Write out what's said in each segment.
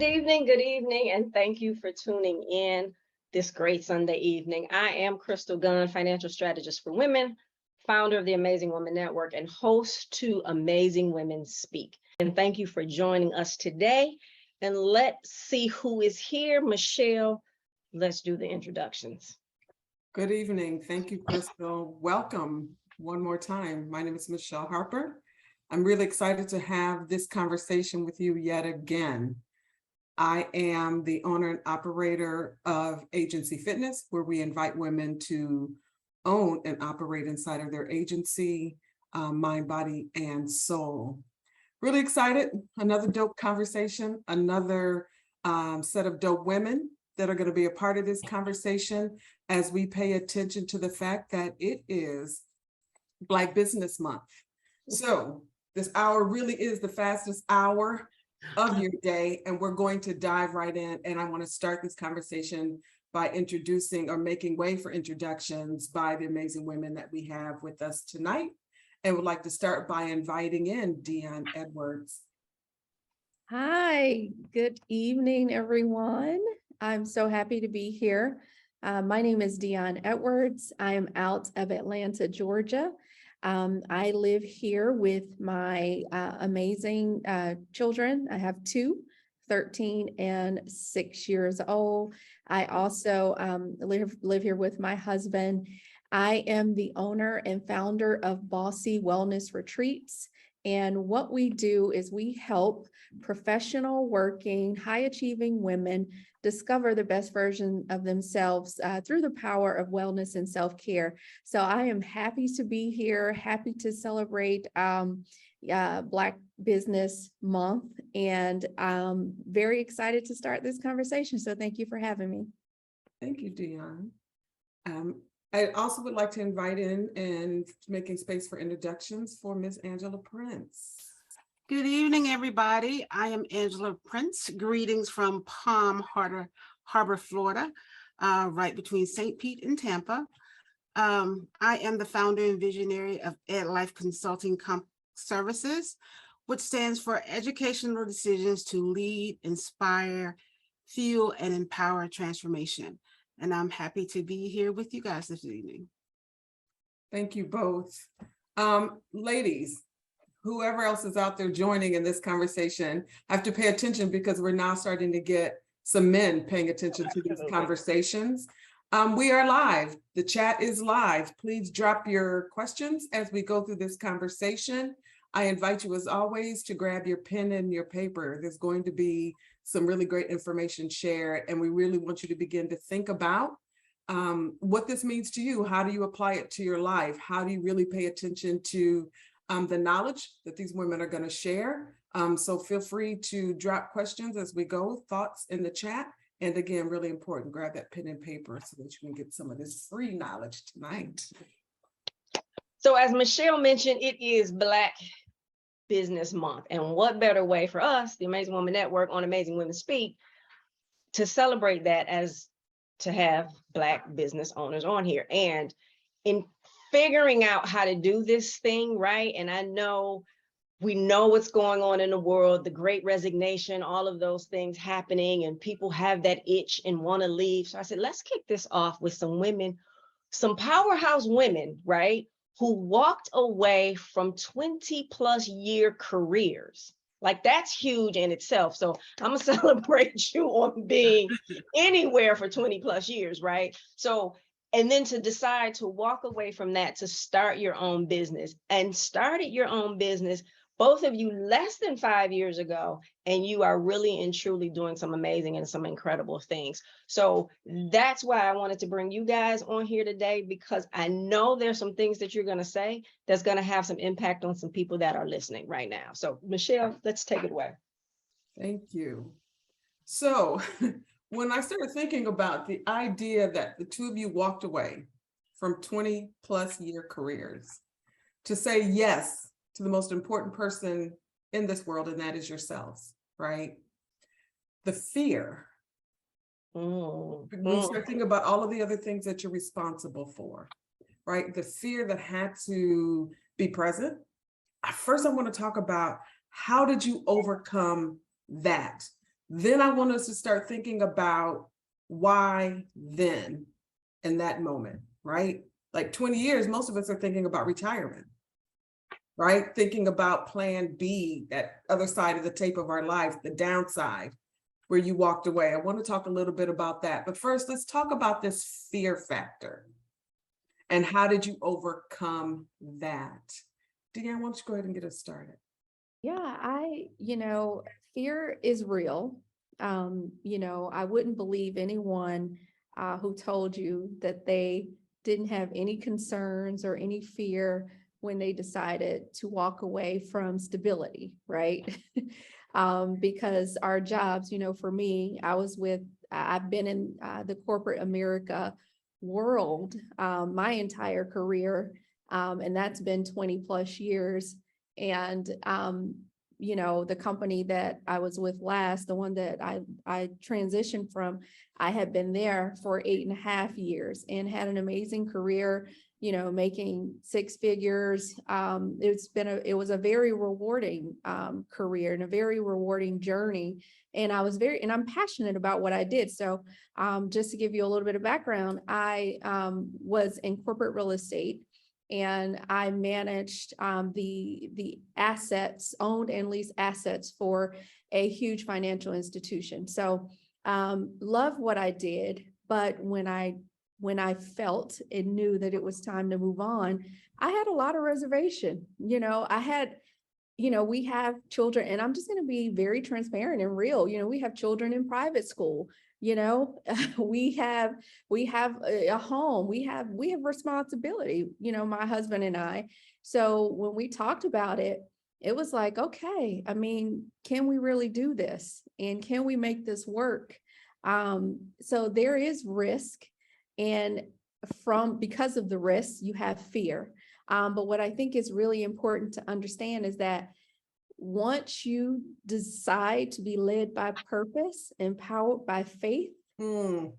Good evening, and thank you for tuning in this great Sunday evening. I am Crystal Gunn, financial strategist for women, founder of the Amazing Woman Network, and host to Amazing Women Speak. And thank you for joining us today. And let's see who is here. Michele, let's do the introductions. Good evening. Thank you, Crystal. Welcome one more time. My name is Michele Harper. I'm really excited to have this conversation with you yet again. I am the owner and operator of Agency Fitness, where we invite women to own and operate inside of their agency, mind, body, and soul. Really excited. Another dope conversation, another set of dope women that are going to be a part of this conversation as we pay attention to the fact that it is Black Business Month. So this hour really is the fastest hour of your day, and we're going to dive right in. And I want to start this conversation by introducing or making way for introductions by the amazing women that we have with us tonight. And would like to start by inviting in Dionne Edwards. Hi, good evening, everyone. I'm so happy to be here. My name is Dionne Edwards. I am out of Atlanta, Georgia. I live here with my amazing children. I have two, 13 and 6 years old. I also live here with my husband. I am the owner and founder of Bossy Wellness Retreats. And what we do is we help professional working, high achieving women discover the best version of themselves through the power of wellness and self-care. So I am happy to be here, happy to celebrate Black Business Month, and very excited to start this conversation. So thank you for having me. Thank you, Dionne. I also would like to invite in and making space for introductions for Ms. Angela Prince. Good evening, everybody. I am Angela Prince. Greetings from Palm Harbor, Florida, right between St. Pete and Tampa. I am the founder and visionary of Ed Life Consulting Services, which stands for Educational Decisions to Lead, Inspire, Fuel, and Empower Transformation. And I'm happy to be here with you guys this evening. Thank you both. Ladies, whoever else is out there joining in this conversation, have to pay attention because we're now starting to get some men paying attention to these conversations. We are live. The chat is live. Please drop your questions as we go through this conversation. I invite you, as always, to grab your pen and your paper. There's going to be some really great information shared, and we really want you to begin to think about what this means to you. How do you apply it to your life? How do you really pay attention to the knowledge that these women are going to share? So feel free to drop questions as we go, thoughts in the chat. And again, really important, grab that pen and paper so that you can get some of this free knowledge tonight. So as Michele mentioned, it is Black Business Month. And what better way for us, the Amazing Woman Network on Amazing Women Speak, to celebrate that as to have Black business owners on here. And in figuring out how to do this thing, right? And I know we know what's going on in the world, the great resignation, all of those things happening, and people have that itch and want to leave. So I said, let's kick this off with some women, some powerhouse women, right? Who walked away from 20 plus year careers. Like, that's huge in itself. So I'm gonna celebrate you on being anywhere for 20 plus years, right? So, and then to decide to walk away from that to start your own business, and started your own business, both of you, less than 5 years ago, and you are really and truly doing some amazing and some incredible things. So that's why I wanted to bring you guys on here today, because I know there's some things that you're going to say that's going to have some impact on some people that are listening right now. So Michele, let's take it away. Thank you. So when I started thinking about the idea that the two of you walked away from 20 plus year careers to say yes to the most important person in this world, and that is yourselves, right? The fear. When you start thinking about all of the other things that you're responsible for, right? The fear that had to be present. First, I want to talk about, how did you overcome that? Then I want us to start thinking about why then in that moment, right? Like 20 years, most of us are thinking about retirement, right? Thinking about plan B, that other side of the tape of our life, the downside, where you walked away. I want to talk a little bit about that. But first, let's talk about this fear factor. And how did you overcome that? Dionne, why don't you go ahead and get us started? Yeah, fear is real. I wouldn't believe anyone who told you that they didn't have any concerns or any fear when they decided to walk away from stability, right? Because our jobs, for me, I've been in the corporate America world my entire career, and that's been 20 plus years. And the company that I was with last, the one that I transitioned from, I had been there for 8.5 years and had an amazing career, making six figures. It was a very rewarding career and a very rewarding journey. And I'm passionate about what I did. So just to give you a little bit of background, I was in corporate real estate, and I managed the assets, owned and leased assets for a huge financial institution. So loved what I did, but when I felt and knew that it was time to move on, I had a lot of reservation. We have children, and I'm just going to be very transparent and real. We have children in private school. We have a home, we have responsibility, my husband and I. So when we talked about it, it was like, okay, can we really do this? And can we make this work? So there is risk. And because of the risk, you have fear. But what I think is really important to understand is that once you decide to be led by purpose, empowered by faith, and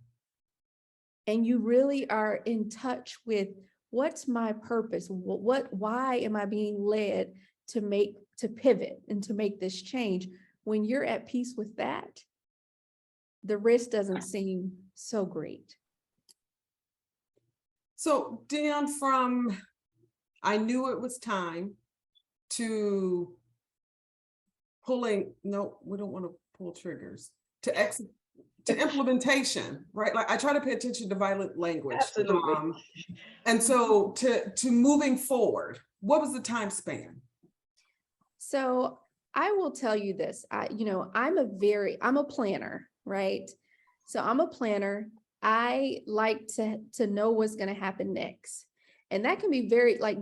you really are in touch with what's my purpose, why am I being led to pivot and to make this change? When you're at peace with that, the risk doesn't seem so great. So Dionne, from I knew it was time to pulling, no, we don't want to pull triggers, to implementation, right? Like I try to pay attention to violent language. Absolutely. And so to moving forward, what was the time span? So I will tell you this, I'm a planner, right? So I'm a planner. I like to know what's going to happen next. And that can be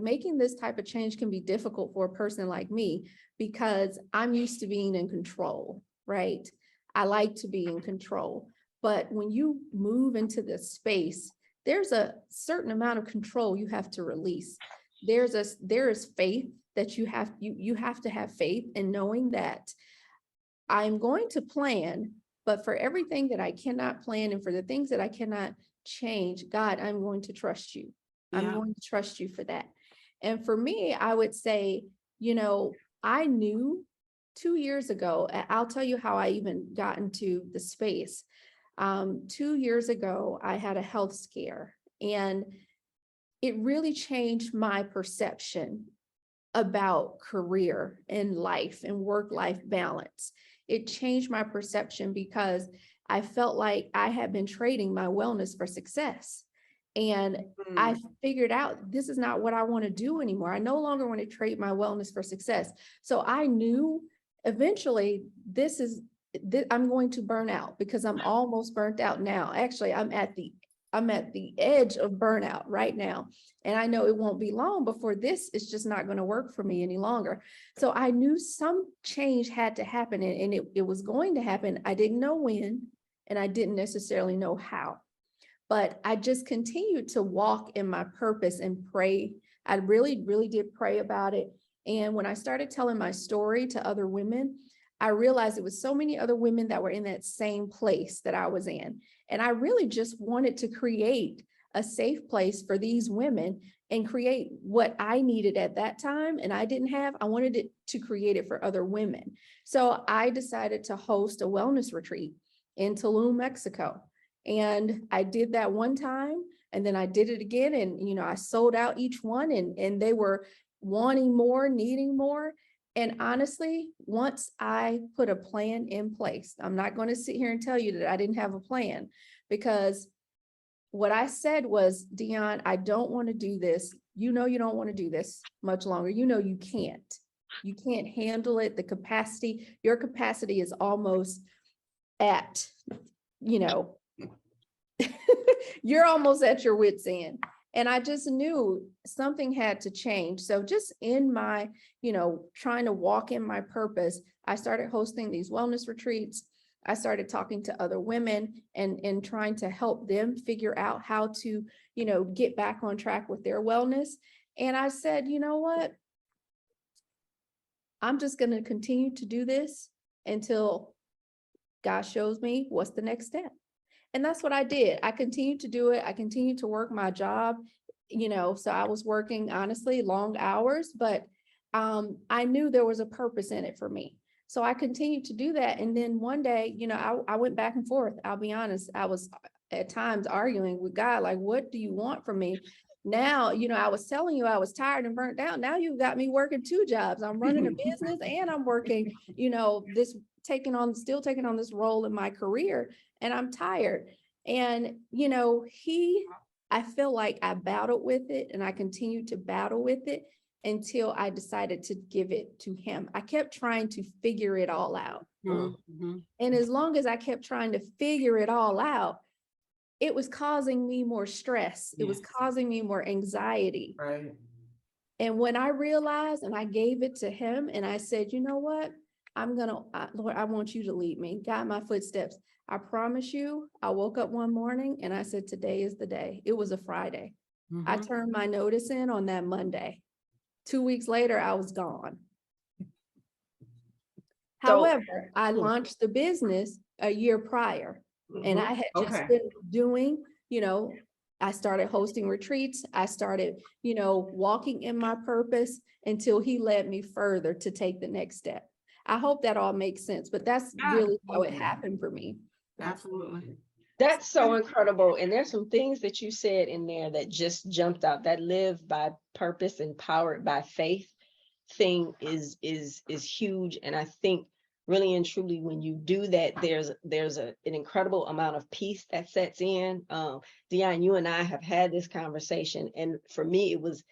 making this type of change can be difficult for a person like me, because I'm used to being in control, right? I like to be in control. But when you move into this space, there's a certain amount of control you have to release. There is faith that you have to have faith in knowing that I'm going to plan, but for everything that I cannot plan and for the things that I cannot change, God, I'm going to trust you. I'm going to trust you for that. And for me, I would say, I knew 2 years ago, I'll tell you how I even got into the space. 2 years ago, I had a health scare, and it really changed my perception about career and life and work-life balance. It changed my perception because I felt like I had been trading my wellness for success. And I figured out this is not what I want to do anymore. I no longer want to trade my wellness for success. So I knew eventually I'm going to burn out, because I'm almost burnt out now. Actually, I'm at the edge of burnout right now. And I know it won't be long before this is just not going to work for me any longer. So I knew some change had to happen, and it was going to happen. I didn't know when, and I didn't necessarily know how. But I just continued to walk in my purpose and pray. I really, really did pray about it. And when I started telling my story to other women, I realized it was so many other women that were in that same place that I was in. And I really just wanted to create a safe place for these women and create what I needed at that time and I didn't have. I wanted it to create it for other women. So I decided to host a wellness retreat in Tulum, Mexico. And I did that one time and then I did it again. And, you know, I sold out each one and they were wanting more, needing more. And honestly, once I put a plan in place, I'm not going to sit here and tell you that I didn't have a plan, because what I said was, Dionne, I don't want to do this. You know, you don't want to do this much longer. You know, you can't handle it. The capacity, your capacity is almost at, you know, you're almost at your wit's end. And I just knew something had to change. So just in my, you know, trying to walk in my purpose, I started hosting these wellness retreats. I started talking to other women and trying to help them figure out how to, you know, get back on track with their wellness. And I said, you know what? I'm just going to continue to do this until God shows me what's the next step. And that's what I did. I continued to do it. I continued to work my job, you know, so I was working honestly long hours, but I knew there was a purpose in it for me. So I continued to do that. And then one day, you know, I went back and forth. I'll be honest. I was at times arguing with God, like, what do you want from me? Now, you know, I was telling you I was tired and burnt out. Now you've got me working 2 jobs. I'm running a business and I'm working, you know, still taking on this role in my career, and I'm tired. And, you know, I feel like I battled with it and I continued to battle with it until I decided to give it to him. I kept trying to figure it all out. Mm-hmm. And as long as I kept trying to figure it all out, it was causing me more stress. It was causing me more anxiety. Right. And when I realized and I gave it to him and I said, you know what? Lord, I want you to lead me, guide my footsteps. I promise you, I woke up one morning and I said, today is the day. It was a Friday. I turned my notice in on that Monday. 2 weeks later, I was gone. However, I launched the business a year prior and I had just been doing, you know, I started hosting retreats. I started, you know, walking in my purpose until he led me further to take the next step. I hope that all makes sense, but that's really how it happened for me. Absolutely. That's so incredible. And there's some things that you said in there that just jumped out. That live by purpose and powered by faith thing is huge. And I think really and truly, when you do that, there's an incredible amount of peace that sets in. Dionne, you and I have had this conversation. And for me, it was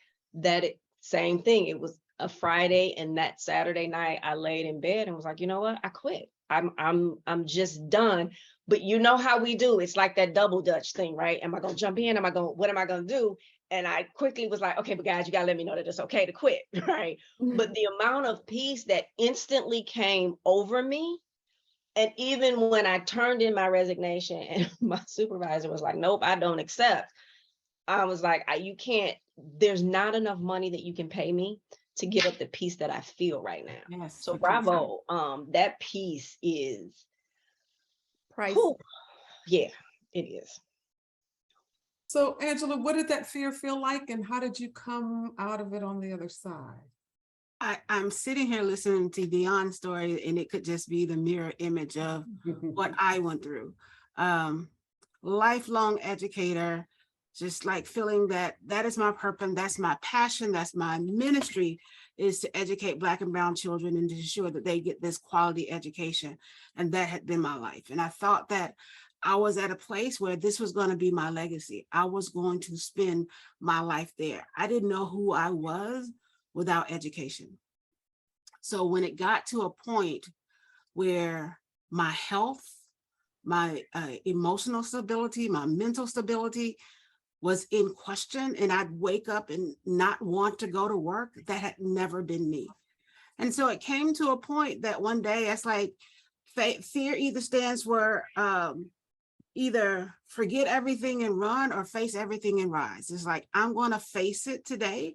same thing. It was a Friday, and that Saturday night I laid in bed and was like, you know what? I quit. I'm just done. But you know how we do. It's like that double Dutch thing, right? Am I going to jump in? What am I going to do? And I quickly was like, okay, but guys, you got to let me know that it's okay to quit, right? But the amount of peace that instantly came over me. And even when I turned in my resignation and my supervisor was like, nope, I don't accept. I was like, you can't, there's not enough money that you can pay me to give up the peace that I feel right now. Yes. So bravo. That piece is Priceless. Yeah, it is. So Angela, what did that fear feel like and how did you come out of it on the other side? I'm sitting here listening to Dionne's story, and it could just be the mirror image of what I went through. Lifelong educator, just like feeling that is my purpose, that's my passion, that's my ministry, is to educate Black and Brown children and to ensure that they get this quality education. And that had been my life. And I thought that I was at a place where this was going to be my legacy. I was going to spend my life there. I didn't know who I was without education. So when it got to a point where my health, my emotional stability, my mental stability was in question, and I'd wake up and not want to go to work, that had never been me. And so it came to a point that one day it's like fear either stands for either forget everything and run or face everything and rise. It's like, I'm going to face it today.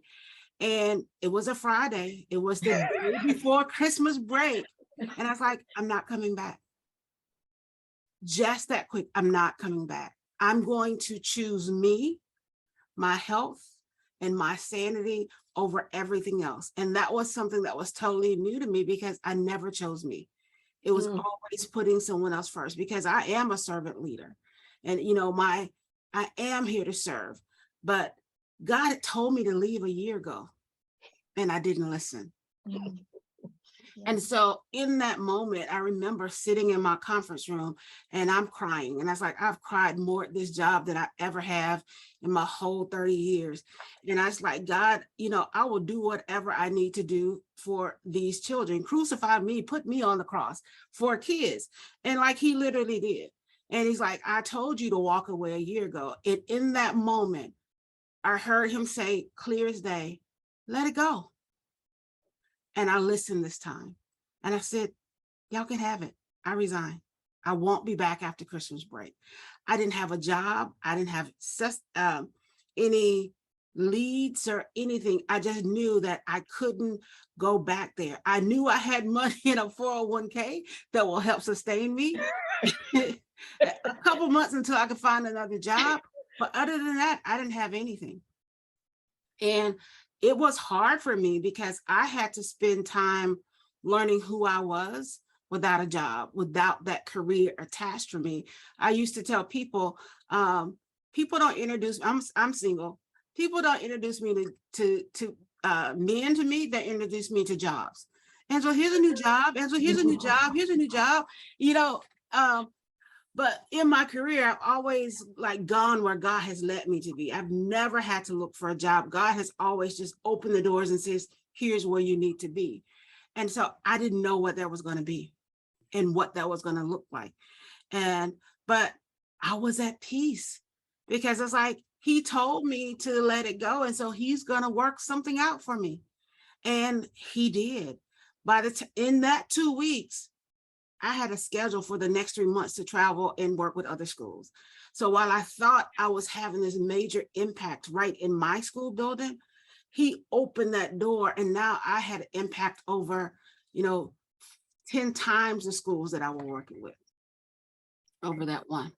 And it was a Friday. It was the day before Christmas break. And I was like, I'm not coming back. Just that quick, I'm not coming back. I'm going to choose me. my health and my sanity over everything else. And that was something that was totally new to me because I never chose me. It was always putting someone else first, because I am a servant leader. And, you know, I am here to serve. But God had told me to leave a year ago, and I didn't listen. And so in that moment, I remember sitting in my conference room and I'm crying. And I was like, I've cried more at this job than I ever have in my whole 30 years. And I was like, God, you know, I will do whatever I need to do for these children. Crucify me, put me on the cross for kids. And like he literally did. And he's like, I told you to walk away a year ago. And in that moment, I heard him say, clear as day, let it go. And I listened this time. And I said, y'all can have it. I resign. I won't be back after Christmas break. I didn't have a job. I didn't have any leads or anything. I just knew that I couldn't go back there. I knew I had money in a 401k that will help sustain me a couple months until I could find another job. But other than that, I didn't have anything. And it was hard for me because I had to spend time learning who I was without a job, without that career attached to me. I used to tell people, people don't introduce, I'm single. People don't introduce me to men to me, they introduce me to jobs. Angela, here's a new job. Angela, here's a new job. Here's a new job. You know, but in my career, I've always like gone where God has led me to be. I've never had to look for a job. God has always just opened the doors and says, here's where you need to be. And so I didn't know what that was going to be and what that was going to look like. But I was at peace because it's like, he told me to let it go. And so he's going to work something out for me. And he did. In that 2 weeks, I had a schedule for the next 3 months to travel and work with other schools. So while I thought I was having this major impact right in my school building, he opened that door and now I had an impact over, 10 times the schools that I was working with over that one.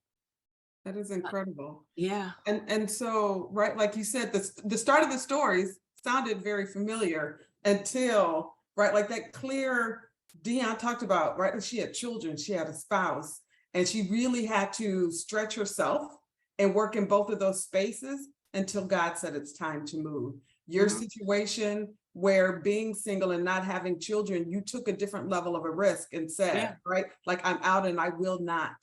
That is incredible. Yeah. And so, right, like you said, the start of the stories sounded very familiar until, right, like that clear, Dionne talked about, right, she had children, she had a spouse, and she really had to stretch herself and work in both of those spaces until God said it's time to move. Your situation where being single and not having children, you took a different level of a risk and said, right, like I'm out and I will not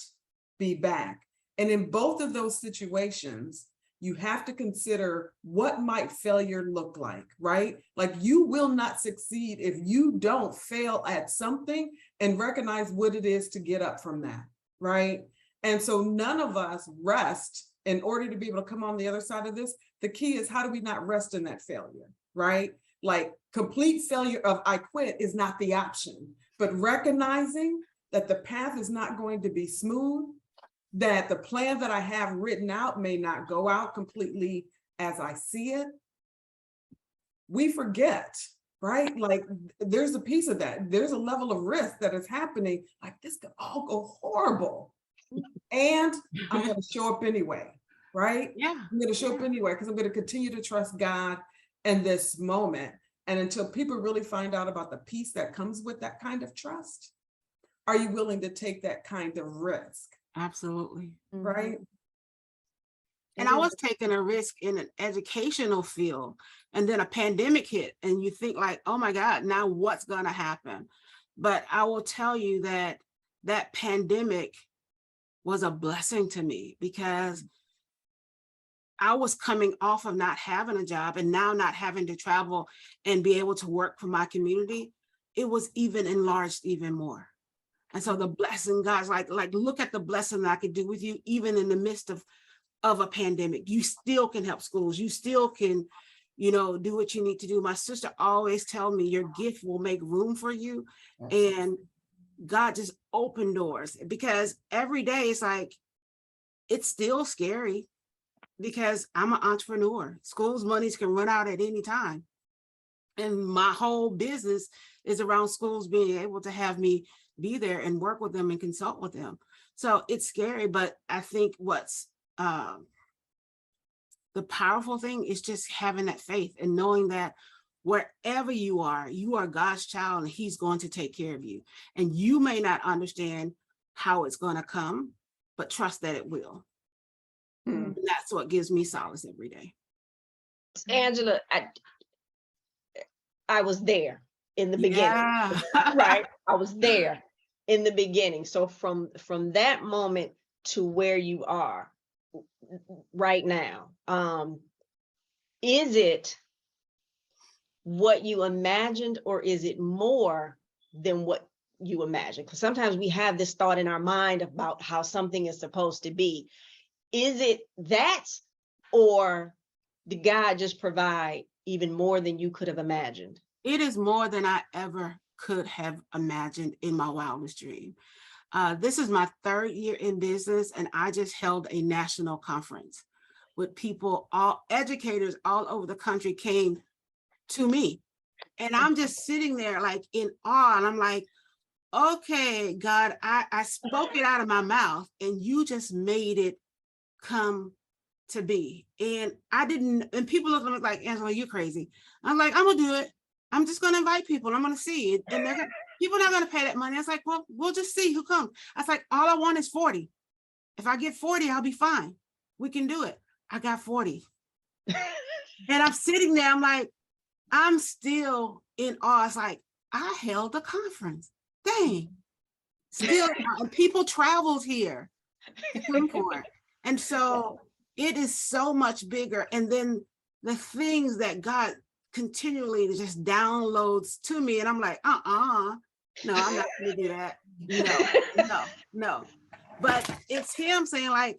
be back. And in both of those situations, you have to consider what might failure look like, right? Like you will not succeed if you don't fail at something and recognize what it is to get up from that, right? And so none of us rest in order to be able to come on the other side of this. The key is, how do we not rest in that failure, right? Like complete failure of I quit is not the option, but recognizing that the path is not going to be smooth, that the plan that I have written out may not go out completely as I see it. We forget, right? Like there's a piece of that. There's a level of risk that is happening. Like this could all go horrible. And I'm going to show up anyway, right? Yeah. I'm going to show up anyway because I'm going to continue to trust God in this moment. And until people really find out about the peace that comes with that kind of trust, are you willing to take that kind of risk? Absolutely. Right. And I was taking a risk in an educational field, and then a pandemic hit, and you think like, oh my God, now what's going to happen? But I will tell you that that pandemic was a blessing to me because I was coming off of not having a job and now not having to travel and be able to work for my community. It was even enlarged even more. And so the blessing, God's like, look at the blessing that I could do with you, even in the midst of a pandemic. You still can help schools. You still can, do what you need to do. My sister always tell me your gift will make room for you. And God just opened doors, because every day it's like, it's still scary because I'm an entrepreneur. Schools' monies can run out at any time. And my whole business is around schools being able to have me be there and work with them and consult with them. So it's scary, but I think what's the powerful thing is just having that faith and knowing that wherever you are God's child and he's going to take care of you. And you may not understand how it's going to come, but trust that it will. And that's what gives me solace every day. Angela, I was there in the beginning, Yeah. right? I was there in the beginning. So from that moment to where you are right now, is it what you imagined, or is it more than what you imagined? Because sometimes we have this thought in our mind about how something is supposed to be. Is it that, or did God just provide even more than you could have imagined? It is more than I ever could have imagined in my wildest dream. This is my 3rd year in business, and I just held a national conference with people, all educators all over the country came to me. And I'm just sitting there like in awe. And I'm like, okay, God, I spoke it out of my mouth and you just made it come to be. And I didn't, and people look at me like, Angela, you're crazy. I'm like, I'm gonna do it. I'm just gonna invite people. I'm gonna see it. And people are not gonna pay that money. I was like, well, we'll just see who comes. I was like, all I want is 40. If I get 40, I'll be fine. We can do it. I got 40. And I'm sitting there, I'm like, I'm still in awe. It's like, I held a conference. Dang. Still, and people traveled here to come for it. And so it is so much bigger. And then the things that God continually just downloads to me. And I'm like, no, I'm not gonna do that. No. But it's him saying like,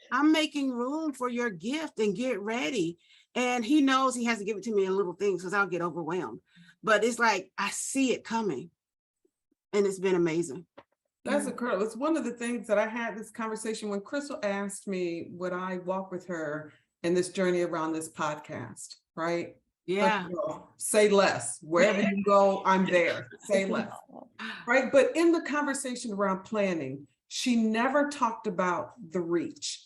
I'm making room for your gift and get ready. And he knows he has to give it to me in little things because I'll get overwhelmed. But it's like, I see it coming. And it's been amazing. That's incredible. It's one of the things that I had this conversation when Crystal asked me, would I walk with her in this journey around this podcast, right? Yeah. Say less. Wherever you go, I'm there. Say less. Right. But in the conversation around planning, she never talked about the reach.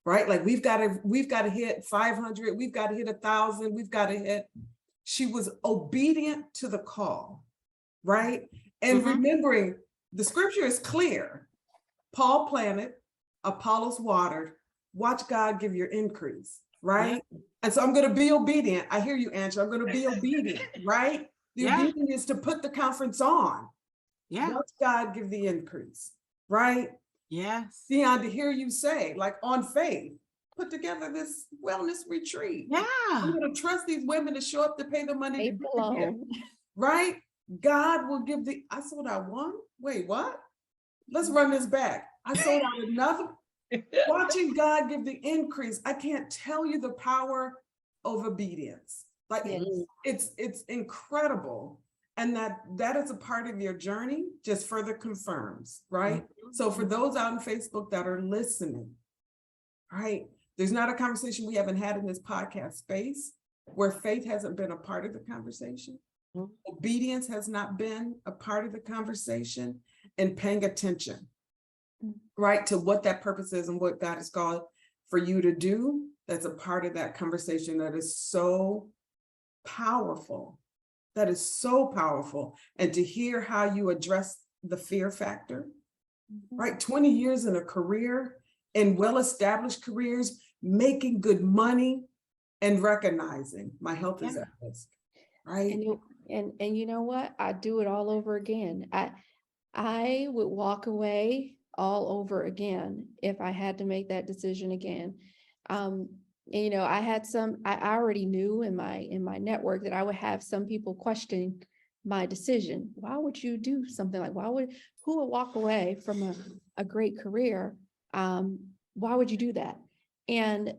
Right? Like we've got to hit 500, we've got to hit 1,000, we've got to hit. She was obedient to the call, right? And remembering the scripture is clear. Paul planted, Apollos watered, watch God give your increase, right? Yeah. And so I'm going to be obedient. I hear you, Angela. I'm going to be obedient, right? The obedience is to put the conference on. Yeah. Watch God give the increase, right? Yes. Dionne, to hear you say, like on faith, put together this wellness retreat. Yeah. I'm going to trust these women to show up to pay the money. Right? God will give I sold out one. Wait, what? Let's run this back. I sold out another. Watching God give the increase. I can't tell you the power of obedience. Like it's incredible. And that is a part of your journey, just further confirms, right? So for those out on Facebook that are listening, right? There's not a conversation we haven't had in this podcast space where faith hasn't been a part of the conversation. Obedience has not been a part of the conversation, and paying attention, right, to what that purpose is and what God has called for you to do. That's a part of that conversation that is so powerful. That is so powerful. And to hear how you address the fear factor, right? 20 years in a career, in well-established careers, making good money and recognizing my health is at risk, right? And you know what? I'd do it all over again. I would walk away all over again if I had to make that decision again. And, you know, I already knew in my network that I would have some people question my decision. Why would you do something like, who would walk away from a great career? Why would you do that? And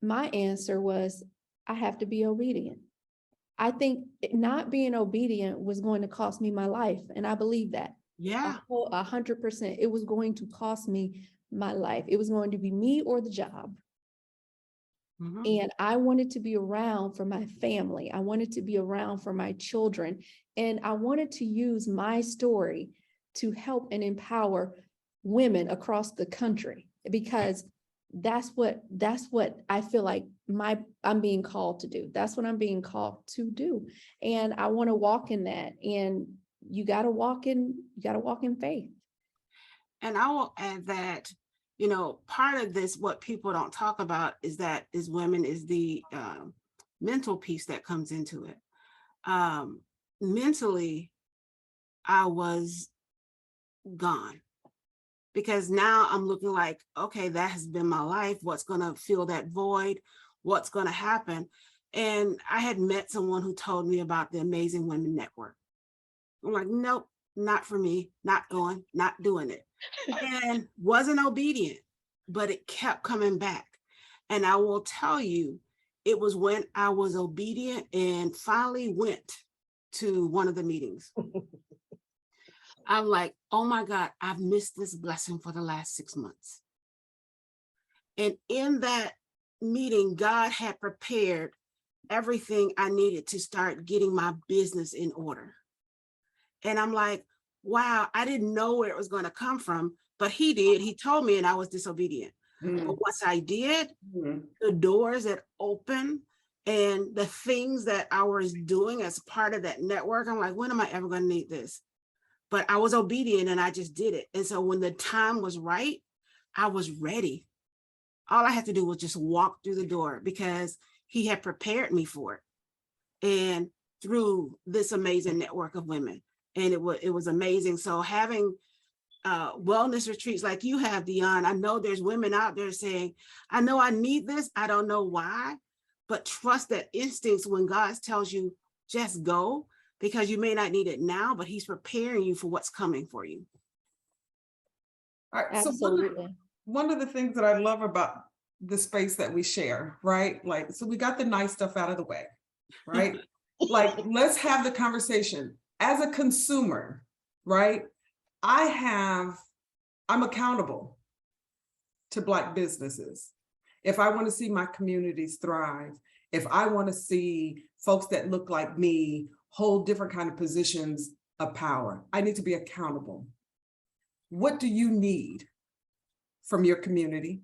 my answer was, I have to be obedient. I think not being obedient was going to cost me my life. And I believe that. Yeah. 100%. It was going to cost me my life. It was going to be me or the job. And I wanted to be around for my family. I wanted to be around for my children. And I wanted to use my story to help and empower women across the country, because that's what I feel like I'm being called to do. That's what I'm being called to do. And I want to walk in that. And you got to walk in faith. And I will add that, part of this, what people don't talk about is women is the mental piece that comes into it. Mentally, I was gone. Because now I'm looking like, okay, that has been my life. What's going to fill that void? What's going to happen? And I had met someone who told me about the Amazing Women Network. I'm like, nope, not for me, not going, not doing it. And wasn't obedient, but it kept coming back. And I will tell you, it was when I was obedient and finally went to one of the meetings. I'm like, oh my God, I've missed this blessing for the last 6 months. And in that meeting, God had prepared everything I needed to start getting my business in order. And I'm like, wow, I didn't know where it was going to come from, but he did. He told me and I was disobedient. But once I did, the doors that opened and the things that I was doing as part of that network, I'm like, when am I ever going to need this? But I was obedient and I just did it. And so when the time was right, I was ready. All I had to do was just walk through the door because he had prepared me for it. And through this amazing network of women. And it was amazing. So having wellness retreats like you have, Dionne, I know there's women out there saying, I know I need this. I don't know why, but trust that instincts when God tells you, just go. Because you may not need it now, but he's preparing you for what's coming for you. All right, Absolutely. so one of the things that I love about the space that we share, right? Like, so we got the nice stuff out of the way, right? Like, let's have the conversation. As a consumer, right? I'm accountable to Black businesses. If I want to see my communities thrive, if I want to see folks that look like me hold different kind of positions of power, I need to be accountable. What do you need from your community?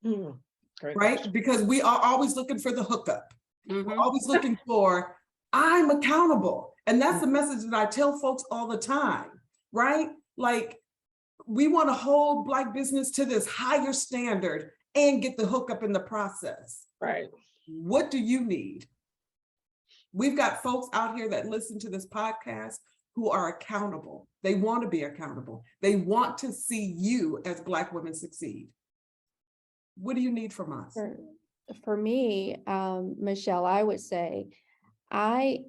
Great Right? question. Because we are always looking for the hookup. Mhm. We're always looking for, I'm accountable. And that's the message that I tell folks all the time, right? Like, we want to hold Black business to this higher standard and get the hookup in the process. Right. What do you need? We've got folks out here that listen to this podcast who are accountable. They want to be accountable. They want to see you as Black women succeed. What do you need from us? For me, Michele, I would say, I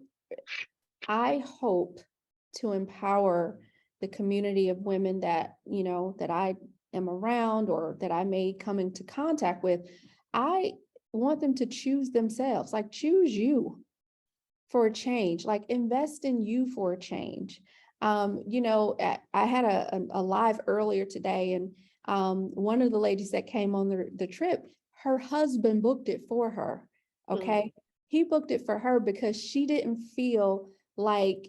hope to empower the community of women that, that I am around or that I may come into contact with. I want them to choose themselves, like choose you for a change, like invest in you for a change. I had a live earlier today, and one of the ladies that came on the trip, her husband booked it for her. Okay. He booked it for her because she didn't feel like,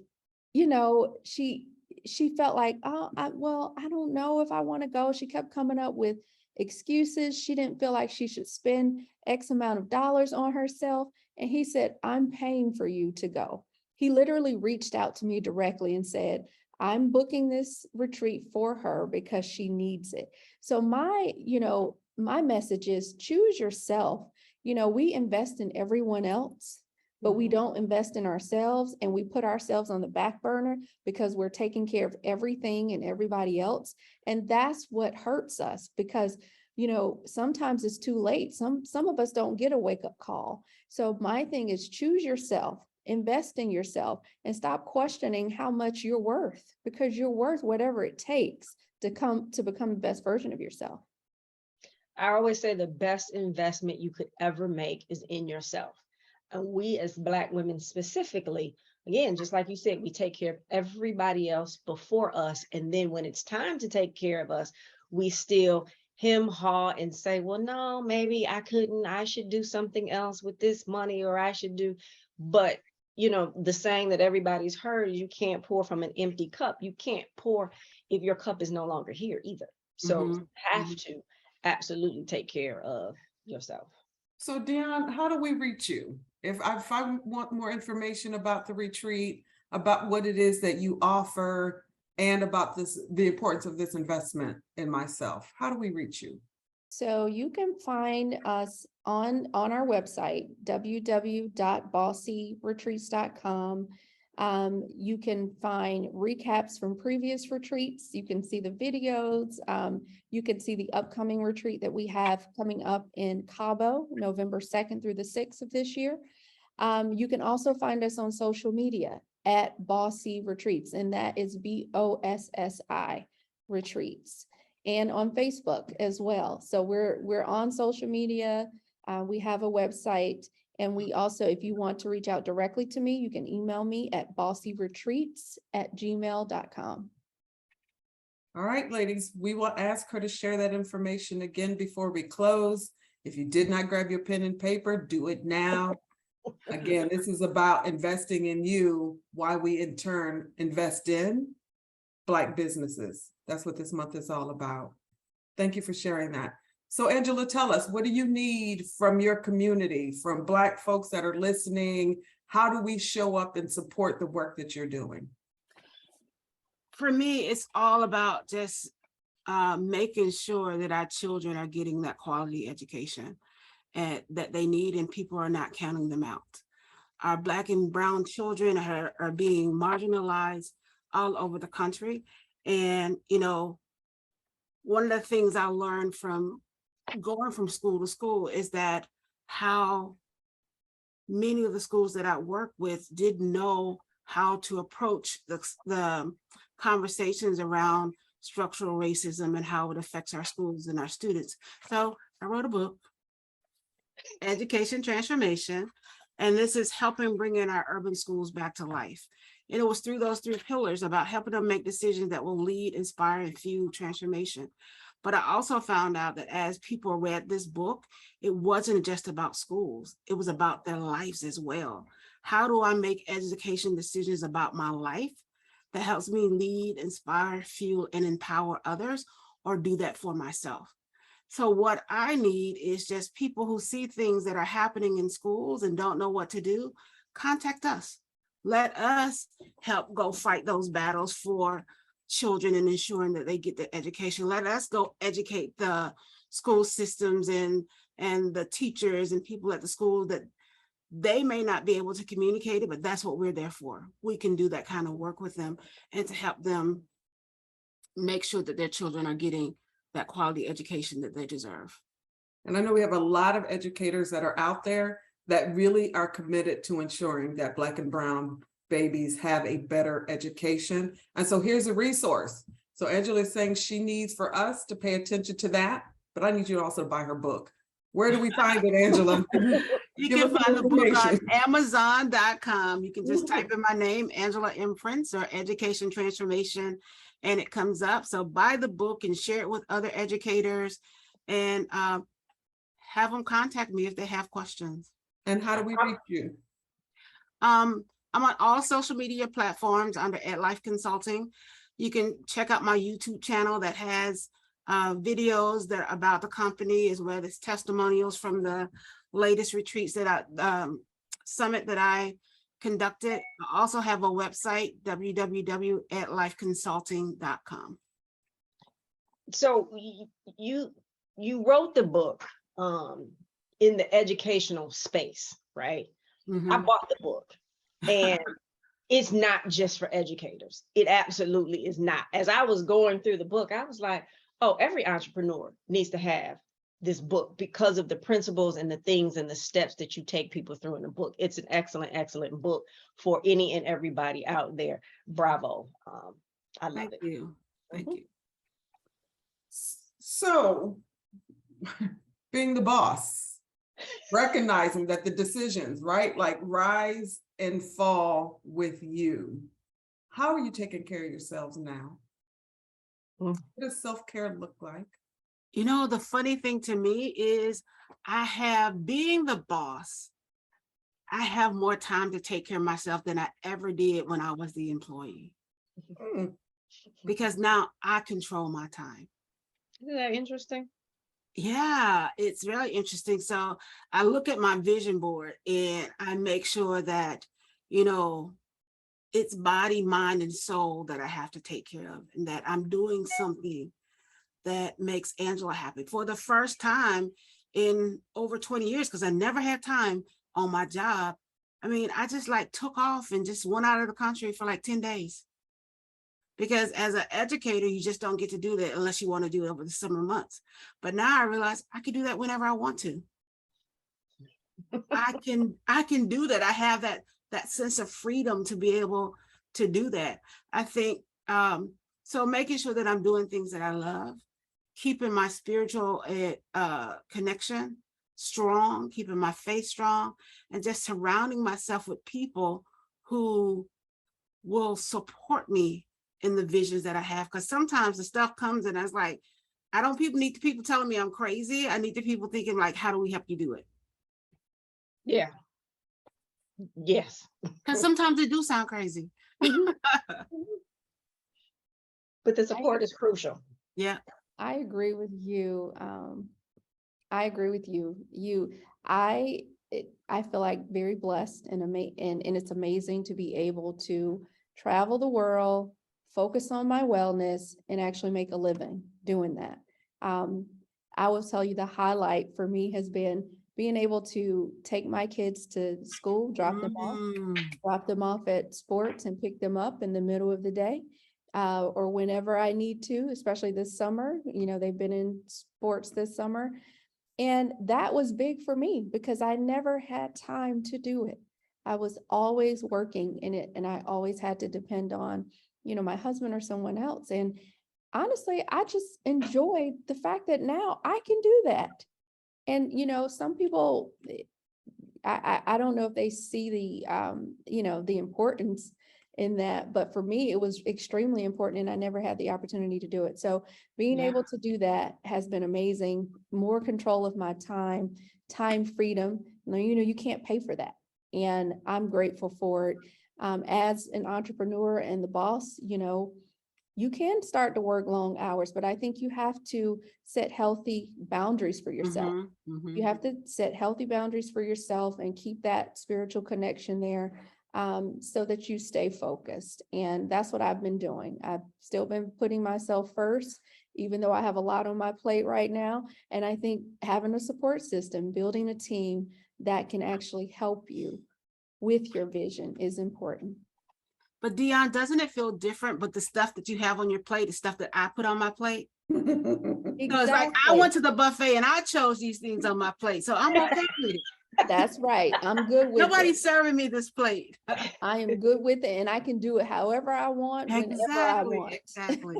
she felt like, oh, I don't know if I want to go. She kept coming up with excuses. She didn't feel like she should spend X amount of dollars on herself. And he said, I'm paying for you to go. He literally reached out to me directly and said, I'm booking this retreat for her because she needs it. So my message is choose yourself. We invest in everyone else, but we don't invest in ourselves, and we put ourselves on the back burner because we're taking care of everything and everybody else. And that's what hurts us because sometimes it's too late. Some of us don't get a wake-up call. So my thing is choose yourself, invest in yourself, and stop questioning how much you're worth, because you're worth whatever it takes to become the best version of yourself. I always say the best investment you could ever make is in yourself. And we as Black women specifically, again, just like you said, we take care of everybody else before us. And then when it's time to take care of us, we still haw and say, well, no, maybe I should do something else with this money, or I should do, but the saying that everybody's heard is you can't pour from an empty cup. You can't pour if your cup is no longer here either. So you have to absolutely take care of yourself. So Dionne, how do we reach you? If I want more information about the retreat, about what it is that you offer, and about the importance of this investment in myself, how do we reach you? So you can find us on our website, www.bossyretreats.com. You can find recaps from previous retreats. You can see the videos. You can see the upcoming retreat that we have coming up in Cabo, November 2nd through the 6th of this year. You can also find us on social media at Bossy Retreats, and that is BOSSI Retreats, and on Facebook as well. So we're on social media. We have a website, and we also, if you want to reach out directly to me, you can email me at bossyretreats@gmail.com. All right, ladies, we will ask her to share that information again before we close. If you did not grab your pen and paper, do it now. Again, this is about investing in you, why we in turn invest in Black businesses. That's what this month is all about. Thank you for sharing that. So Angela, tell us, what do you need from your community, from Black folks that are listening? How do we show up and support the work that you're doing? For me, it's all about just making sure that our children are getting that quality education and that they need, and people are not counting them out. Our Black and brown children are being marginalized all over the country. And, you know, one of the things I learned from going from school to school is that how many of the schools that I work with didn't know how to approach the conversations around structural racism and how it affects our schools and our students. So I wrote a book, Education Transformation, and this is helping bring in our urban schools back to life. And it was through those 3 pillars about helping them make decisions that will lead, inspire, and fuel transformation. But I also found out that as people read this book, it wasn't just about schools. It was about their lives as well. How do I make education decisions about my life that helps me lead, inspire, fuel, and empower others, or do that for myself? So what I need is just people who see things that are happening in schools and don't know what to do, contact us. Let us help go fight those battles for children and ensuring that they get the education. Let us go educate the school systems and the teachers and people at the school that they may not be able to communicate it, but that's what we're there for. We can do that kind of work with them and to help them make sure that their children are getting that quality education that they deserve. And I know we have a lot of educators that are out there that really are committed to ensuring that Black and brown babies have a better education. And so here's a resource. So Angela is saying she needs for us to pay attention to that, but I need you also to buy her book. Where do we find it, Angela? You Give can us some find the book on information. Amazon.com. You can just type in my name, Angela M. Prince, or Education Transformation, and it comes up. So buy the book and share it with other educators, and have them contact me if they have questions. And how do we reach you? I'm on all social media platforms under EdLife Consulting. You can check out my YouTube channel that has videos that are about the company, as well as testimonials from the latest retreats that summit that I conducted. I also have a website, www.edlifeconsulting.com. So you wrote the book in the educational space, right? Mm-hmm. I bought the book, and it's not just for educators. It absolutely is not. As I was going through the book, I was like, oh, every entrepreneur needs to have this book because of the principles and the things and the steps that you take people through in the book. It's an excellent, excellent book for any and everybody out there. Bravo. I love it. Thank you. Thank you. So being the boss, recognizing that the decisions, right, like rise and fall with you. How are you taking care of yourselves now? What does self-care look like? You know, the funny thing to me is being the boss, I have more time to take care of myself than I ever did when I was the employee. Because now I control my time. Isn't that interesting? Yeah, it's very interesting. So I look at my vision board and I make sure that, you know, it's body, mind, and soul that I have to take care of, and that I'm doing something that makes Angela happy for the first time in over 20 years, because I never had time on my job. I mean, I just like took off and just went out of the country for like 10 days. Because as an educator, you just don't get to do that unless you want to do it over the summer months. But now I realize I can do that whenever I want to. I can do that. I have that sense of freedom to be able to do that. I think so making sure that I'm doing things that I love, keeping my spiritual connection strong, keeping my faith strong, and just surrounding myself with people who will support me in the visions that I have. Because sometimes the stuff comes and I was like, I don't need the people telling me I'm crazy. I need the people thinking like, how do we help you do it? Yeah. Yes. Because sometimes it do sound crazy. But the support is crucial. Yeah. I agree with you. I agree with you. I feel like very blessed and it's amazing to be able to travel the world, focus on my wellness, and actually make a living doing that. I will tell you the highlight for me has been being able to take my kids to school, drop them off at sports and pick them up in the middle of the day. Or whenever I need to, especially this summer, they've been in sports this summer. And that was big for me because I never had time to do it. I was always working in it and I always had to depend on, my husband or someone else. And honestly, I just enjoyed the fact that now I can do that. And, some people, I don't know if they see the importance in that, but for me, it was extremely important and I never had the opportunity to do it. So being able to do that has been amazing. More control of my time freedom. You can't pay for that. And I'm grateful for it. As an entrepreneur and the boss, you can start to work long hours, but I think you have to set healthy boundaries for yourself. You have to set healthy boundaries for yourself and keep that spiritual connection there. So that you stay focused. And that's what I've been doing. I've still been putting myself first, even though I have a lot on my plate right now. And I think having a support system, building a team that can actually help you with your vision is important. But Dionne, doesn't it feel different? But the stuff that you have on your plate, the stuff that I put on my plate. Exactly. So it's like I went to the buffet and I chose these things on my plate. So I'm okay with it. That's right. I'm good with Nobody's it. serving me this plate. I am good with it and I can do it however I want, whenever I want. Exactly.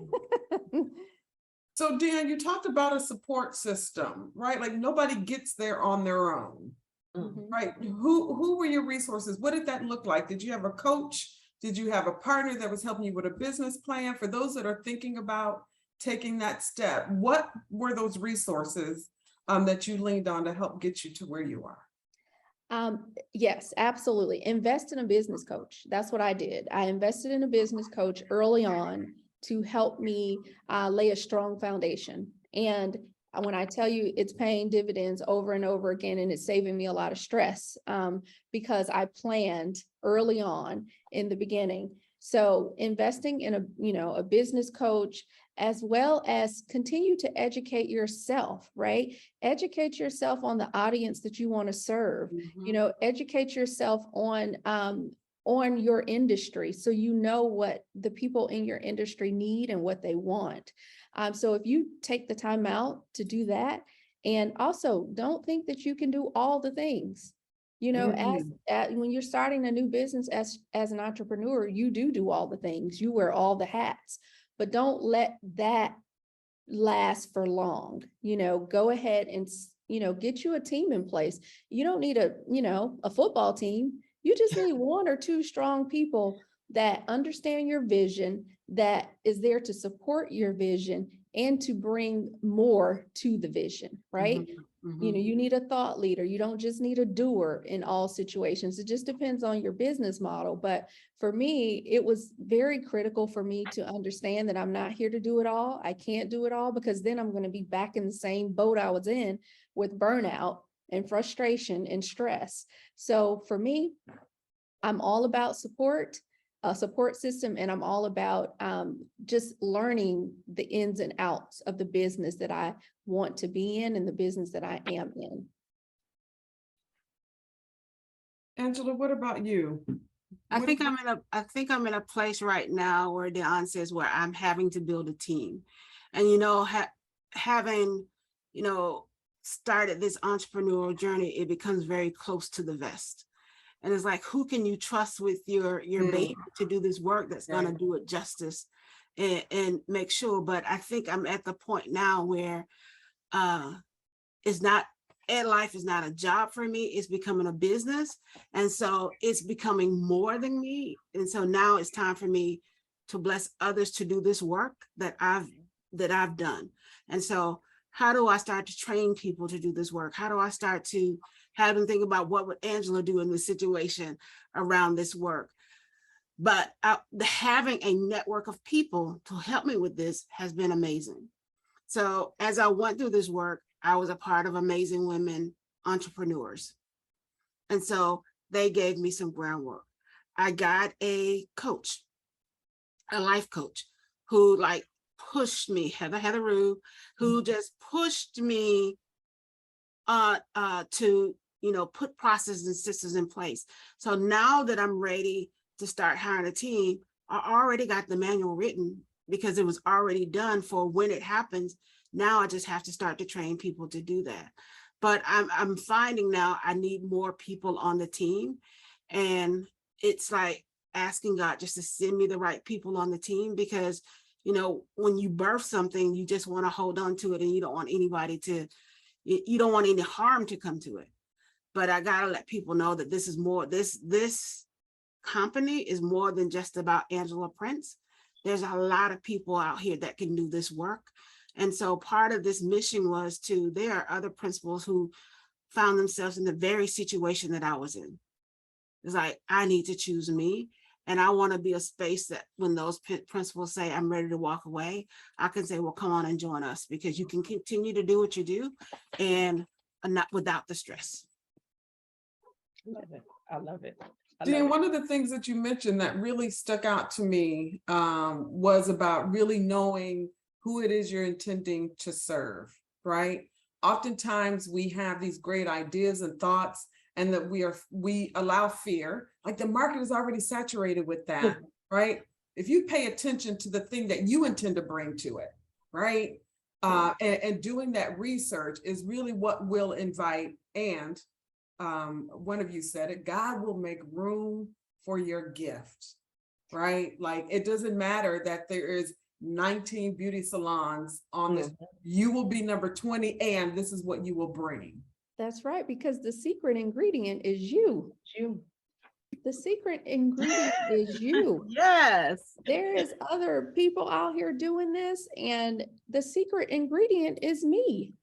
So Dionne, you talked about a support system, right? Like nobody gets there on their own, right? Who were your resources? What did that look like? Did you have a coach? Did you have a partner that was helping you with a business plan? For those that are thinking about taking that step, what were those resources that you leaned on to help get you to where you are? Yes, absolutely. Invest in a business coach. That's what I did. I invested in a business coach early on to help me lay a strong foundation. And when I tell you it's paying dividends over and over again, and it's saving me a lot of stress because I planned early on in the beginning. So investing in a business coach, as well as continue to educate yourself, right? Educate yourself on the audience that you want to serve, educate yourself on your industry. So you know what the people in your industry need and what they want. So if you take the time out to do that, and also don't think that you can do all the things, when you're starting a new business as an entrepreneur, you do all the things, you wear all the hats. But don't let that last for long. Go ahead and, get you a team in place. You don't need a football team. You just need one or two strong people that understand your vision, that is there to support your vision and to bring more to the vision, right? Mhm, You know, mhm. you need a thought leader. You don't just need a doer in all situations. It just depends on your business model. But for me, it was very critical for me to understand that I'm not here to do it all. I can't do it all, because then I'm going to be back in the same boat I was in with burnout and frustration and stress. So for me, I'm all about support, a support system, and I'm all about just learning the ins and outs of the business that I want to be in and the business that I am in. Angela, what about you? I What think about- I'm in a place right now where Dionne says where I'm having to build a team. And you know, having, you know, started this entrepreneurial journey, it becomes very close to the vest. And it's like, who can you trust with your baby to do this work that's going to Right. do it justice and make sure. But I think I'm at the point now where it's not, ed life is not a job for me, it's becoming a business. And so it's becoming more than me. And so now it's time for me to bless others to do this work that I've done. And so how do I start to train people to do this work? How do I start to have them think about what would Angela do in this situation around this work? But having a network of people to help me with this has been amazing. So as I went through this work, I was a part of Amazing Women Entrepreneurs. And so they gave me some groundwork. I got a coach, a life coach, who like pushed me, Heather Rue, who just pushed me to, you know, put processes and systems in place. So now that I'm ready to start hiring a team, I already got the manual written because it was already done for when it happens. Now I just have to start to train people to do that. But I'm finding now I need more people on the team. And it's like asking God just to send me the right people on the team, because, you know, when you birth something, you just want to hold on to it and you don't want anybody to, you don't want any harm to come to it. But I got to let people know that this is more, this company is more than just about Angela Prince. There's a lot of people out here that can do this work. And so part of this mission was there are other principals who found themselves in the very situation that I was in. It's like, I need to choose me. And I want to be a space that when those principals say, I'm ready to walk away, I can say, well, come on and join us, because you can continue to do what you do and not without the stress. Love it. I love it. Dionne, one of the things that you mentioned that really stuck out to me was about really knowing who it is you're intending to serve, right? Oftentimes we have these great ideas and thoughts, and that we allow fear, like the market is already saturated with that, right? If you pay attention to the thing that you intend to bring to it, right? And doing that research is really what will invite, and one of you said it, God will make room for your gift, right? Like it doesn't matter that there is 19 beauty salons on this, you will be number 20, and this is what you will bring. That's right, because the secret ingredient is you. The secret ingredient is you. Yes. There is other people out here doing this, and the secret ingredient is me.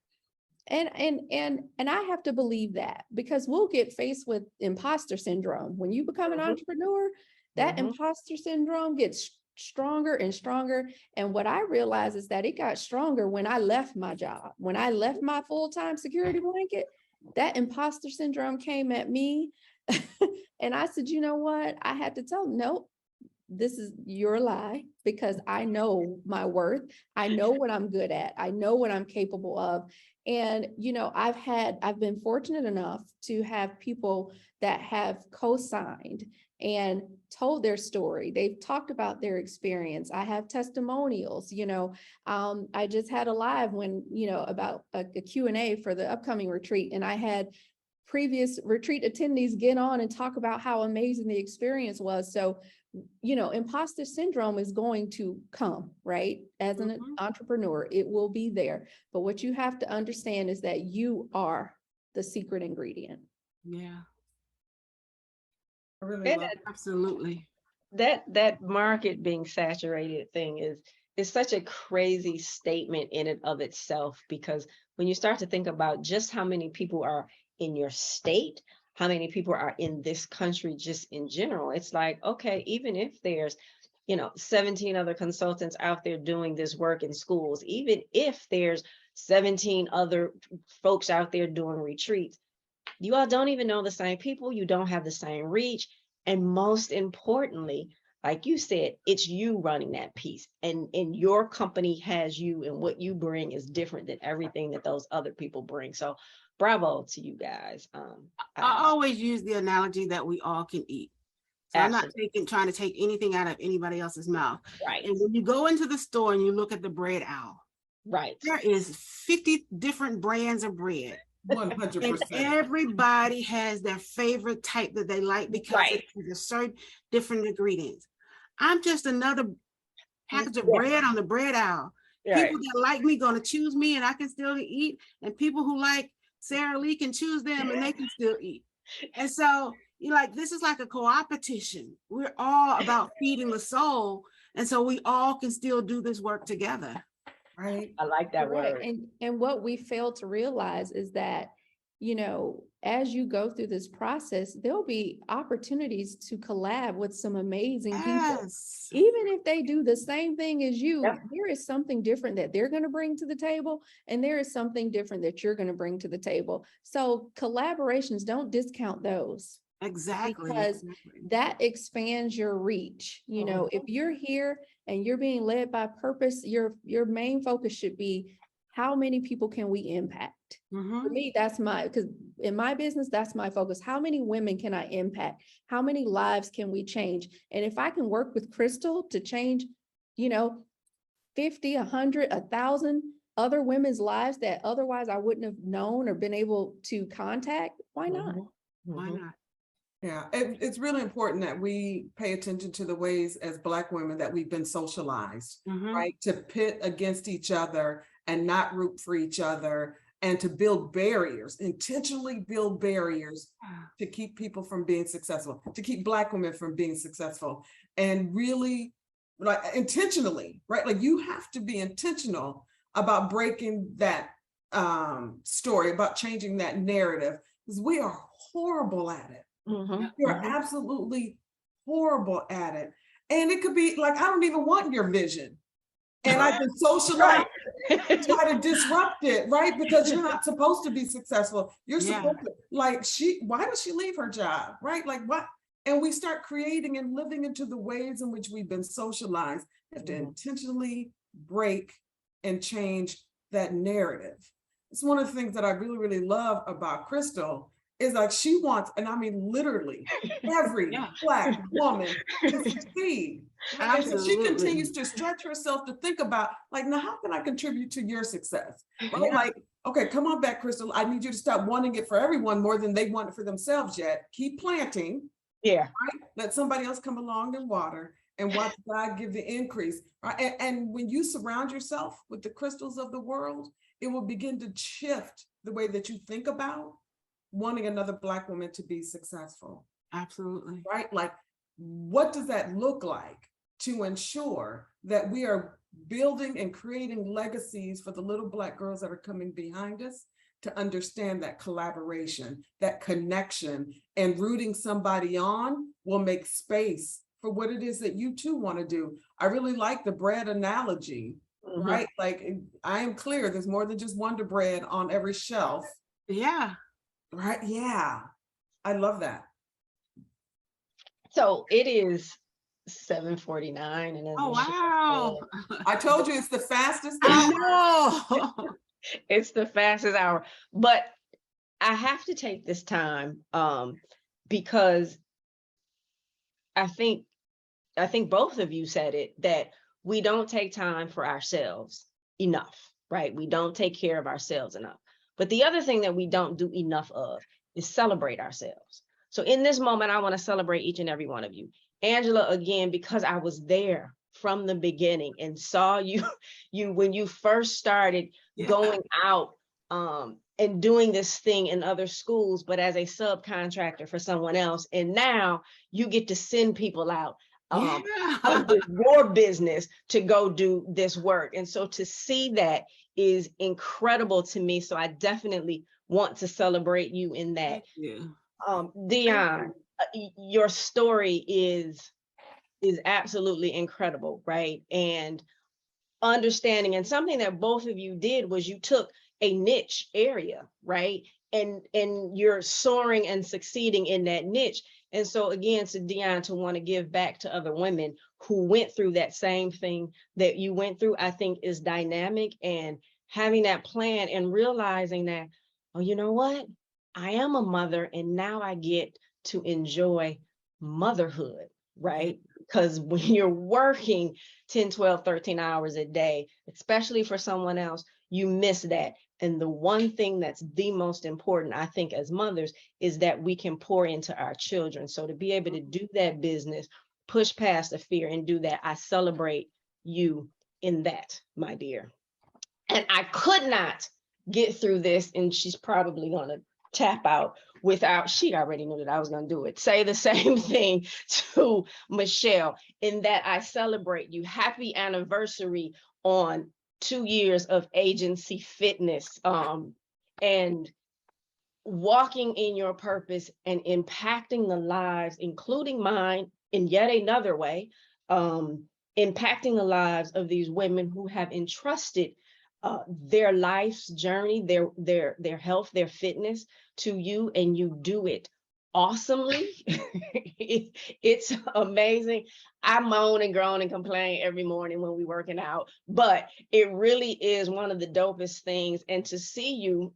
And I have to believe that, because we'll get faced with imposter syndrome. When you become an entrepreneur, that imposter syndrome gets stronger and stronger. And what I realized is that it got stronger when I left my job. When I left my full-time security blanket, that imposter syndrome came at me. And I said, you know what? I had to tell them, nope, this is your lie, because I know my worth. I know what I'm good at. I know what I'm capable of. And, you know, I've been fortunate enough to have people that have co-signed and told their story. They've talked about their experience. I have testimonials, you know. I just had a live about a Q&A for the upcoming retreat, and I had previous retreat attendees get on and talk about how amazing the experience was. So, you know, imposter syndrome is going to come, right? As an entrepreneur, it will be there. But what you have to understand is that you are the secret ingredient. Yeah. I really love Absolutely. that market being saturated thing is such a crazy statement in and of itself, because when you start to think about just how many people are in your state, how many people are in this country just in general, it's like, okay, even if there's 17 other consultants out there doing this work in schools, even if there's 17 other folks out there doing retreats, you all don't even know the same people, you don't have the same reach, and most importantly, like you said, it's you running that piece, and your company has you, and what you bring is different than everything that those other people bring. So bravo to you guys. I always use the analogy that we all can eat. So Absolutely. I'm not trying to take anything out of anybody else's mouth. Right. And when you go into the store and you look at the bread aisle, Right. there is 50 different brands of bread. 100%. And everybody has their favorite type that they like because Right. it has a certain different ingredients. I'm just another package of Yeah. bread on the bread aisle. Right. People that like me gonna choose me and I can still eat, and people who like Sarah Lee can choose them and they can still eat. And so you're like, this is like a co-opetition. We're all about feeding the soul, and so we all can still do this work together. Right. I like that Correct. word. And what we fail to realize is that, as you go through this process, there'll be opportunities to collab with some amazing people. Yes. Even if they do the same thing as you, Yep. there is something different that they're going to bring to the table, and there is something different that you're going to bring to the table. So collaborations, don't discount those. Exactly. Because that expands your reach. If you're here and you're being led by purpose, your main focus should be, how many people can we impact? For me, because in my business, that's my focus. How many women can I impact? How many lives can we change? And if I can work with Crystal to change, 50, 100, 1,000 other women's lives that otherwise I wouldn't have known or been able to contact, why not? Why not? Yeah, it's really important that we pay attention to the ways as Black women that we've been socialized, right? To pit against each other and not root for each other, and to build barriers, intentionally build barriers to keep people from being successful, to keep Black women from being successful, and really like intentionally, right? Like you have to be intentional about breaking that story, about changing that narrative, because we are horrible at it. You're absolutely horrible at it. And it could be like, I don't even want your vision. And I've been socialized to try to disrupt it, right? Because you're not supposed to be successful. You're supposed to, like, why does she leave her job, right? Like what? And we start creating and living into the ways in which we've been socialized. We have to intentionally break and change that narrative. It's one of the things that I really, really love about Crystal, is like she wants, and I mean literally every Black woman to succeed. And so she continues to stretch herself to think about, like, now how can I contribute to your success? Right? Like, okay, come on back, Crystal. I need you to stop wanting it for everyone more than they want it for themselves yet. Keep planting. Yeah. Right? Let somebody else come along and water, and watch God give the increase. Right? And when you surround yourself with the Crystals of the world, it will begin to shift the way that you think about wanting another Black woman to be successful. Absolutely. Right? Like, what does that look like to ensure that we are building and creating legacies for the little Black girls that are coming behind us, to understand that collaboration, that connection, and rooting somebody on will make space for what it is that you too want to do. I really like the bread analogy, right? Like, I am clear, there's more than just Wonder Bread on every shelf. Yeah. Right. Yeah. I love that. So it is 7:49, and Oh, wow. I told you it's the fastest I hour. know. It's the fastest hour, but I have to take this time because I think both of you said it, that we don't take time for ourselves enough, right? We don't take care of ourselves enough. But the other thing that we don't do enough of is celebrate ourselves. So in this moment, I want to celebrate each and every one of you. Angela, again, because I was there from the beginning and saw you when you first started going out and doing this thing in other schools, but as a subcontractor for someone else. And now you get to send people out Yeah. your business to go do this work. And so to see that is incredible to me. So I definitely want to celebrate you in that. Thank you. Dionne, your story is absolutely incredible, right? And understanding, and something that both of you did was you took a niche area, right? And you're soaring and succeeding in that niche. And so again, to Dionne, to want to give back to other women who went through that same thing that you went through, I think is dynamic. And having that plan and realizing that, oh, you know what? I am a mother and now I get to enjoy motherhood, right? Because when you're working 10, 12, 13 hours a day, especially for someone else, you miss that. And the one thing that's the most important, I think, as mothers, is that we can pour into our children. So to be able to do that business, push past the fear and do that, I celebrate you in that, my dear. And I could not get through this, and she's probably going to tap out without, she already knew that I was going to do it. Say the same thing to Michele, in that I celebrate you. Happy anniversary on 2 years of agency fitness, and walking in your purpose and impacting the lives, including mine in yet another way, impacting the lives of these women who have entrusted their life's journey, their health, their fitness to you, and you do it awesomely. It's amazing. I moan and groan and complain every morning when we're working out, but it really is one of the dopest things. And to see you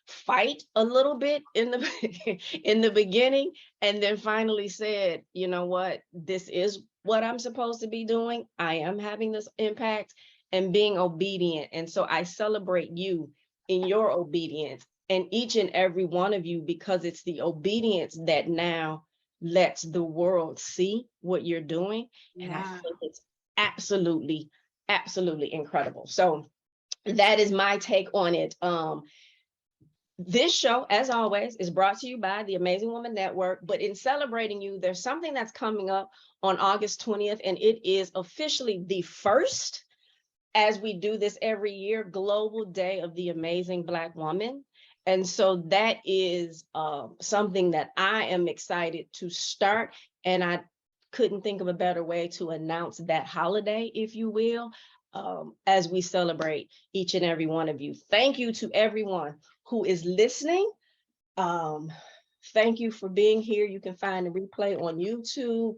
fight a little bit in the in the beginning, and then finally said, you know what, this is what I'm supposed to be doing. I am having this impact and being obedient. And so I celebrate you in your obedience, and each and every one of you, because it's the obedience that now lets the world see what you're doing. And I think it's absolutely, absolutely incredible. So that is my take on it. This show, as always, is brought to you by the Amazing Woman Network. But in celebrating you, there's something that's coming up on August 20th, and it is officially the first, as we do this every year, Global Day of the Amazing Black Woman. And so that is something that I am excited to start. And I couldn't think of a better way to announce that holiday, if you will, as we celebrate each and every one of you. Thank you to everyone who is listening. Thank you for being here. You can find the replay on YouTube,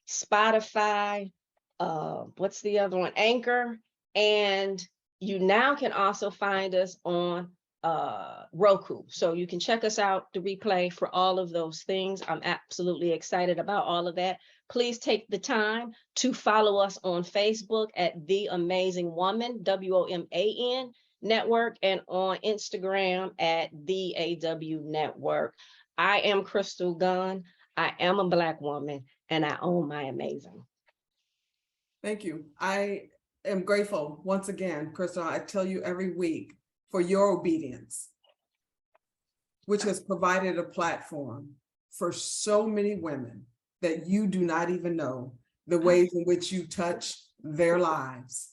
Spotify, what's the other one? Anchor. And you now can also find us on Roku. So you can check us out, the replay for all of those things. I'm absolutely excited about all of that. Please take the time to follow us on Facebook at The Amazing Woman, WOMAN Network, and on Instagram at The AW Network. I am Crystal Gunn. I am a Black woman, and I own my amazing. Thank you. I am grateful once again, Crystal. I tell you every week, for your obedience, which has provided a platform for so many women that you do not even know the ways in which you touch their lives,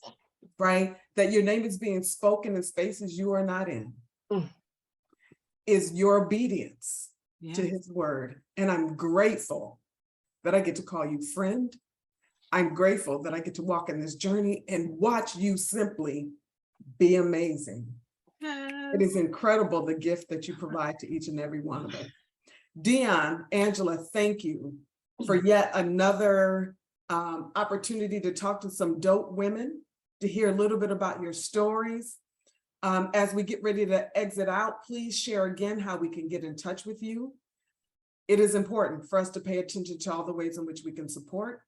right? That your name is being spoken in spaces you are not in, is your obedience to his word. And I'm grateful that I get to call you friend. I'm grateful that I get to walk in this journey and watch you simply be amazing. It is incredible, the gift that you provide to each and every one of us. Dionne, Angela, thank you for yet another opportunity to talk to some dope women, to hear a little bit about your stories. As we get ready to exit out, please share again how we can get in touch with you. It is important for us to pay attention to all the ways in which we can support.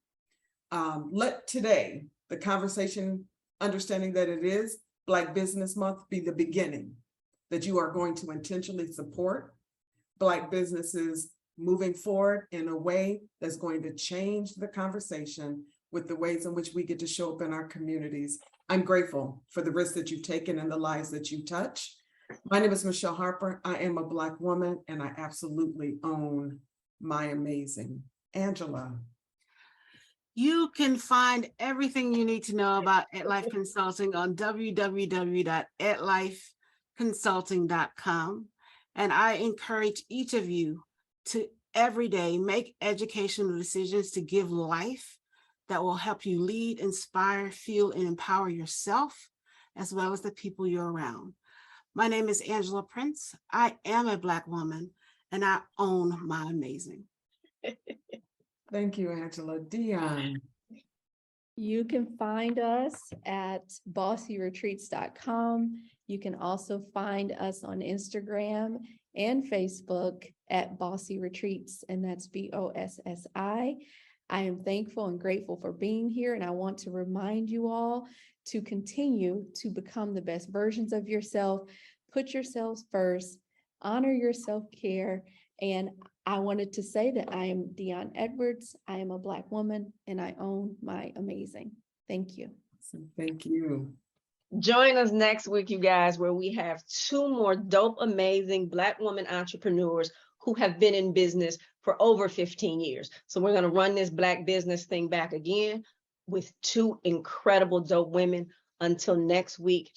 Let today, the conversation, understanding that it is Black Business Month, be the beginning, that you are going to intentionally support Black businesses moving forward in a way that's going to change the conversation with the ways in which we get to show up in our communities. I'm grateful for the risks that you've taken and the lives that you touch. My name is Michele Harper. I am a Black woman, and I absolutely own my amazing. Angela. You can find everything you need to know about AtLife Consulting on www.atlifeconsulting.com. And I encourage each of you to every day make educational decisions to give life that will help you lead, inspire, fuel, and empower yourself, as well as the people you're around. My name is Angela Prince. I am a Black woman, and I own my amazing. Thank you, Angela. Dionne. You can find us at bossyretreats.com. You can also find us on Instagram and Facebook at Bossy Retreats, and that's BOSSI. I am thankful and grateful for being here, and I want to remind you all to continue to become the best versions of yourself. Put yourselves first, honor your self-care, and I wanted to say that I am Dionne Edwards. I am a Black woman, and I own my amazing. Thank you. Thank you. Join us next week, you guys, where we have 2 more dope, amazing Black woman entrepreneurs who have been in business for over 15 years. So we're going to run this Black business thing back again with 2 incredible, dope women. Until next week,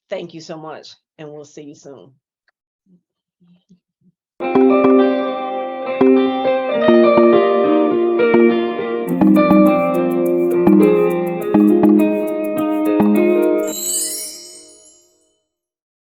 thank you so much, and we'll see you soon.